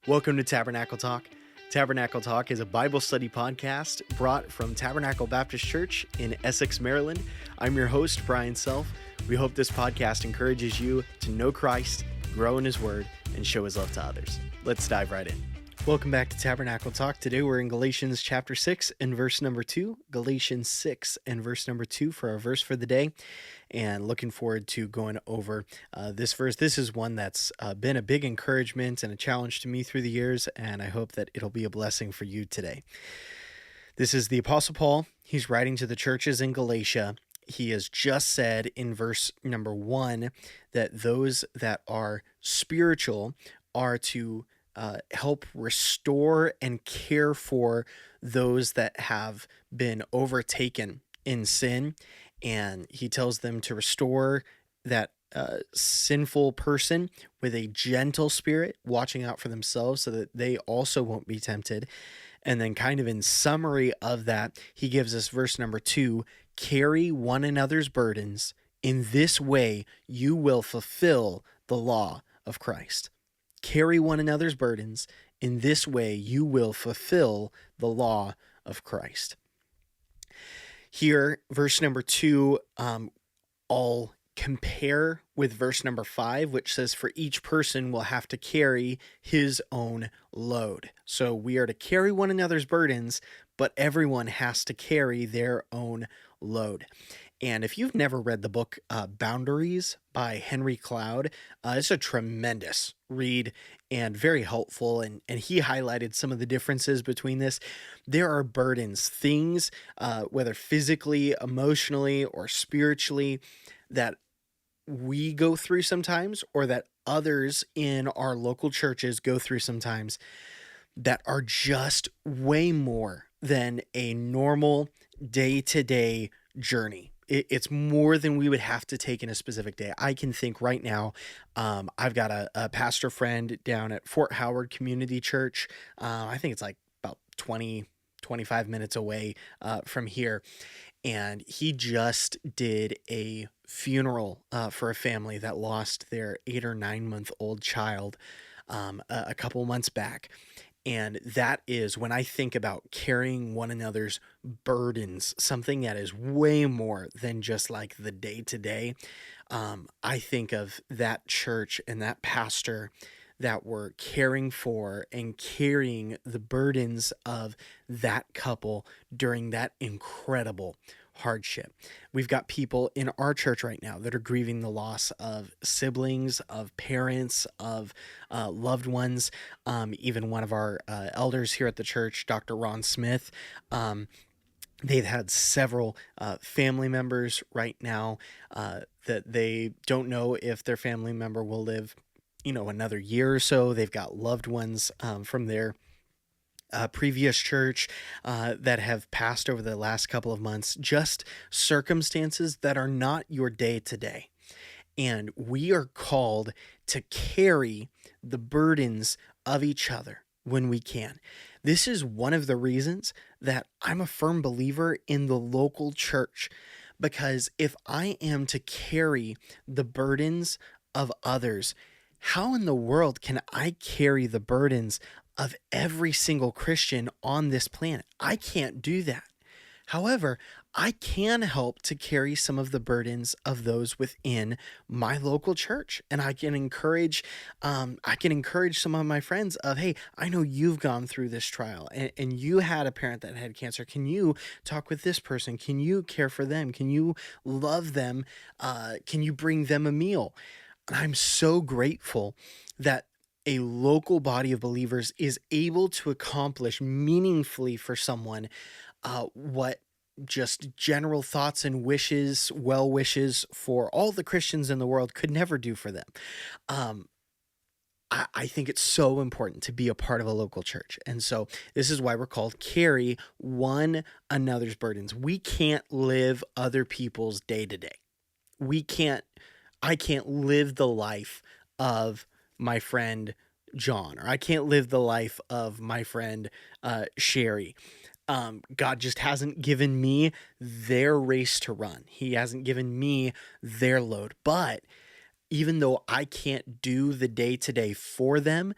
Welcome to Tabernacle Talk. Tabernacle Talk is a Bible study podcast brought from Tabernacle Baptist Church in Essex, Maryland. I'm your host, Brian Self. We hope this podcast encourages you to know Christ, grow in His Word, and show His love to others. Let's dive right in. Welcome back to Tabernacle Talk. Today we're in Galatians chapter 6 and verse number 2. Galatians 6 and verse number 2 for our verse for the day. And looking forward to going over this verse. This is one that's been a big encouragement and a challenge to me through the years, and I hope that it'll be a blessing for you today. This is the Apostle Paul. He's writing to the churches in Galatia. He has just said in verse number 1 that those that are spiritual are to help restore and care for those that have been overtaken in sin. And he tells them to restore that sinful person with a gentle spirit, watching out for themselves so that they also won't be tempted. And then kind of in summary of that, he gives us verse number 2, carry one another's burdens. In this way, you will fulfill the law of Christ. Carry one another's burdens. In this way, you will fulfill the law of Christ. Here, verse number 2, I'll compare with verse number 5, which says, for each person will have to carry his own load. So we are to carry one another's burdens, but everyone has to carry their own load. And if you've never read the book Boundaries by Henry Cloud, it's a tremendous read and very helpful. And he highlighted some of the differences between this. There are burdens, things, whether physically, emotionally, or spiritually, that we go through sometimes, or that others in our local churches go through sometimes, that are just way more than a normal day-to-day journey. It's more than we would have to take in a specific day. I can think right now, I've got a pastor friend down at Fort Howard Community Church. I think it's like about 25 minutes away from here. And he just did a funeral for a family that lost their 8 or 9 month old child a couple months back. And that is, when I think about carrying one another's burdens, something that is way more than just like the day-to-day, I think of that church and that pastor that were caring for and carrying the burdens of that couple during that incredible hardship. We've got people in our church right now that are grieving the loss of siblings, of parents, of loved ones. Even one of our elders here at the church, Dr. Ron Smith, they've had several family members right now that they don't know if their family member will live, another year or so. They've got loved ones from their previous church that have passed over the last couple of months, just circumstances that are not your day to day. And we are called to carry the burdens of each other when we can. This is one of the reasons that I'm a firm believer in the local church, because if I am to carry the burdens of others, how in the world can I carry the burdens of every single Christian on this planet? I can't do that. However, I can help to carry some of the burdens of those within my local church, and I can encourage some of my friends of, hey, I know you've gone through this trial, and you had a parent that had cancer. Can you talk with this person? Can you care for them? Can you love them? Can you bring them a meal? I'm so grateful that a local body of believers is able to accomplish meaningfully for someone what just general thoughts and wishes, well wishes for all the Christians in the world could never do for them. I think it's so important to be a part of a local church. And so this is why we're called carry one another's burdens. We can't live other people's day to day. I can't live the life of my friend John, or I can't live the life of my friend Sherry. God just hasn't given me their race to run. He hasn't given me their load. But even though I can't do the day-to-day for them,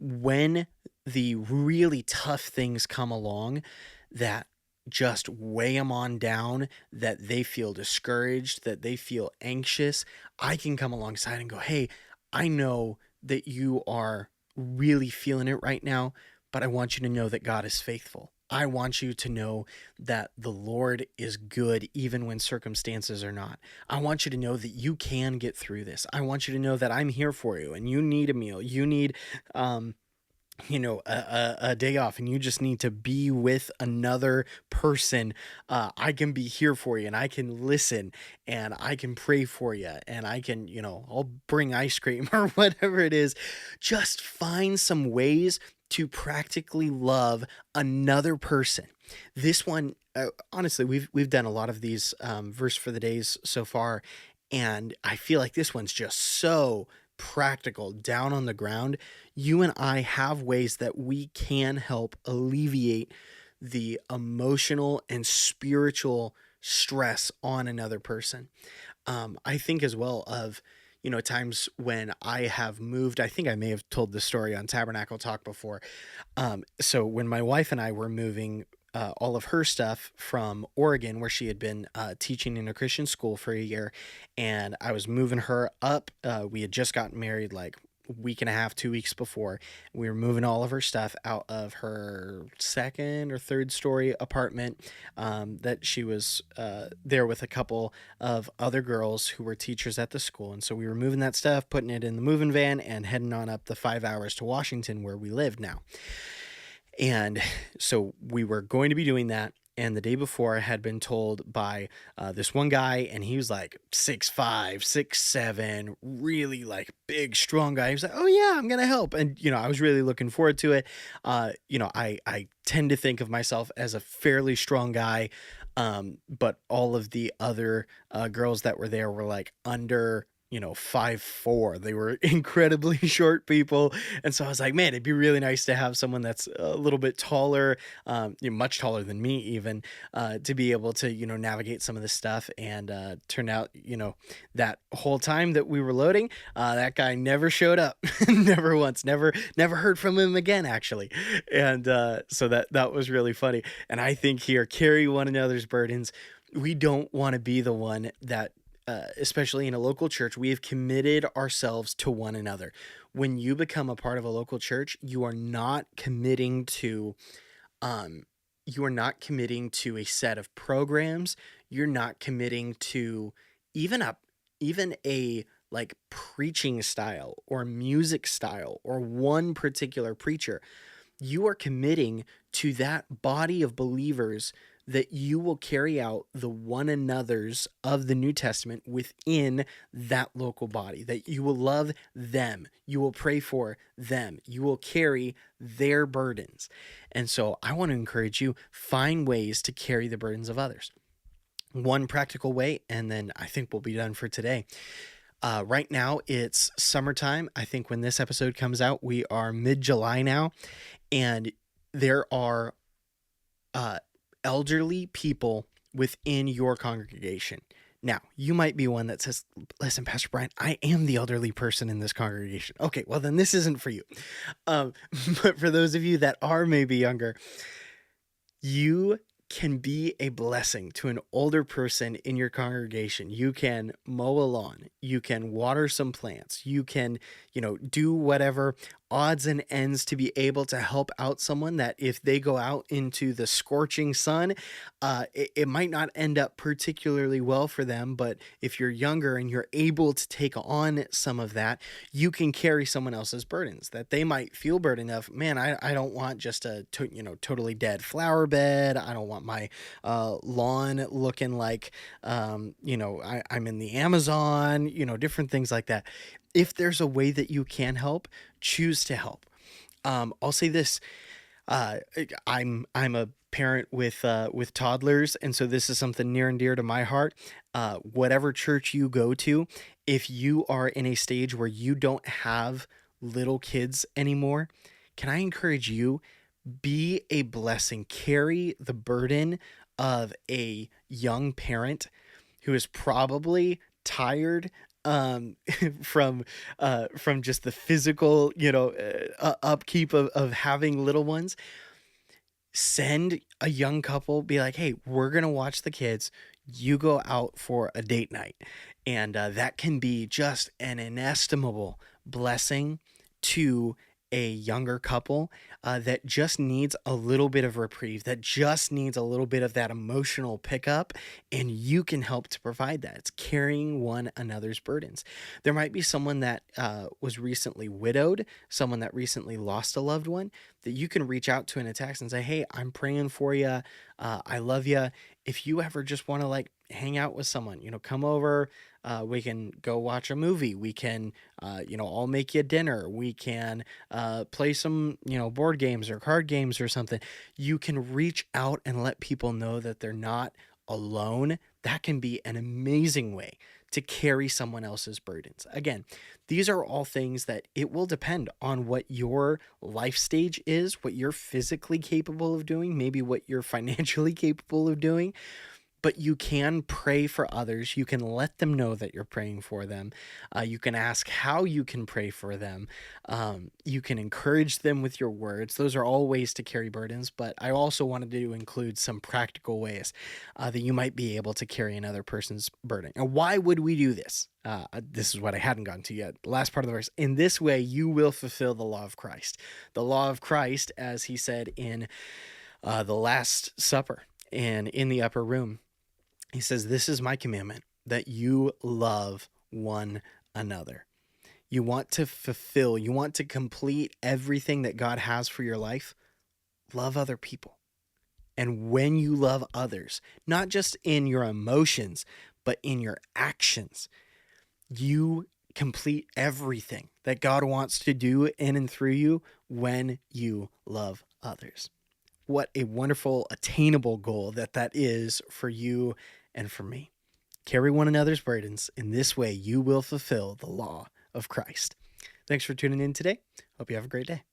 when the really tough things come along that just weigh them on down, that they feel discouraged, that they feel anxious, I can come alongside and go, hey, I know that you are really feeling it right now, but I want you to know that God is faithful. I want you to know that the Lord is good even when circumstances are not. I want you to know that you can get through this. I want you to know that I'm here for you, and you need a meal. You need, a day off, and you just need to be with another person. I can be here for you, and I can listen, and I can pray for you, and I can, I'll bring ice cream or whatever it is. Just find some ways to practically love another person. This one, honestly, we've done a lot of these verse for the days so far, and I feel like this one's just so practical, down on the ground. You and I have ways that we can help alleviate the emotional and spiritual stress on another person. I think as well of, times when I have moved. I think I may have told this story on Tabernacle Talk before. So when my wife and I were moving all of her stuff from Oregon, where she had been teaching in a Christian school for a year, and I was moving her up. We had just gotten married like a week and a half, 2 weeks before. We were moving all of her stuff out of her second or third story apartment that she was there with a couple of other girls who were teachers at the school. And so we were moving that stuff, putting it in the moving van, and heading on up the 5 hours to Washington, where we live now. And so we were going to be doing that. And the day before, I had been told by this one guy, and he was like 6'5", 6'7", really like big, strong guy. He was like, "Oh yeah, I'm gonna help," and I was really looking forward to it. I tend to think of myself as a fairly strong guy, but all of the other girls that were there were like under 5'4". They were incredibly short people. And so I was like, man, it'd be really nice to have someone that's a little bit taller, much taller than me even, to be able to, navigate some of this stuff. And turned out, that whole time that we were loading, that guy never showed up. Never once, never heard from him again, actually. And so that was really funny. And I think here, carry one another's burdens. We don't want to be the one that especially in a local church, we have committed ourselves to one another. When you become a part of a local church, you are not committing to a set of programs. You're not committing to even a like preaching style or music style or one particular preacher. You are committing to that body of believers that you will carry out the one another's of the New Testament within that local body, that you will love them, you will pray for them, you will carry their burdens. And so I want to encourage you, find ways to carry the burdens of others. One practical way, and then I think we'll be done for today. Right now it's summertime. I think when this episode comes out, we are mid-July now, and there are elderly people within your congregation. Now, you might be one that says, "Listen, Pastor Brian, I am the elderly person in this congregation." Okay, well then this isn't for you. But for those of you that are maybe younger, you can be a blessing to an older person in your congregation. You can mow a lawn, you can water some plants, you can, do whatever odds and ends to be able to help out someone that if they go out into the scorching sun, it might not end up particularly well for them. But if you're younger and you're able to take on some of that, you can carry someone else's burdens that they might feel burden of. Man, I don't want just a totally dead flower bed. I don't want my lawn looking like I'm in the Amazon, different things like that. If there's a way that you can help, choose to help. I'll say this. I'm a parent with toddlers, and so this is something near and dear to my heart. Whatever church you go to, if you are in a stage where you don't have little kids anymore, can I encourage you, be a blessing. Carry the burden of a young parent who is probably tired um, from just the physical, upkeep of having little ones. Send a young couple, be like, hey, we're going to watch the kids. You go out for a date night. And that can be just an inestimable blessing to a younger couple that just needs a little bit of reprieve, that just needs a little bit of that emotional pickup. And you can help to provide that. It's carrying one another's burdens. There might be someone that was recently widowed, someone that recently lost a loved one, that you can reach out to in a text and say, hey, I'm praying for you. I love you. If you ever just want to like hang out with someone, come over. We can go watch a movie. We can, I'll make you dinner. We can play some, board games or card games or something. You can reach out and let people know that they're not alone. That can be an amazing way to carry someone else's burdens. Again, these are all things that it will depend on what your life stage is, what you're physically capable of doing, maybe what you're financially capable of doing. But you can pray for others. You can let them know that you're praying for them. You can ask how you can pray for them. You can encourage them with your words. Those are all ways to carry burdens, but I also wanted to include some practical ways that you might be able to carry another person's burden. And why would we do this? This is what I hadn't gotten to yet. Last part of the verse. In this way, you will fulfill the law of Christ. The law of Christ, as he said in the Last Supper and in the upper room. He says, this is my commandment, that you love one another. You want to fulfill, you want to complete everything that God has for your life. Love other people. And when you love others, not just in your emotions, but in your actions, you complete everything that God wants to do in and through you when you love others. What a wonderful, attainable goal that is for you and for me. Carry one another's burdens. In this way, you will fulfill the law of Christ. Thanks for tuning in today. Hope you have a great day.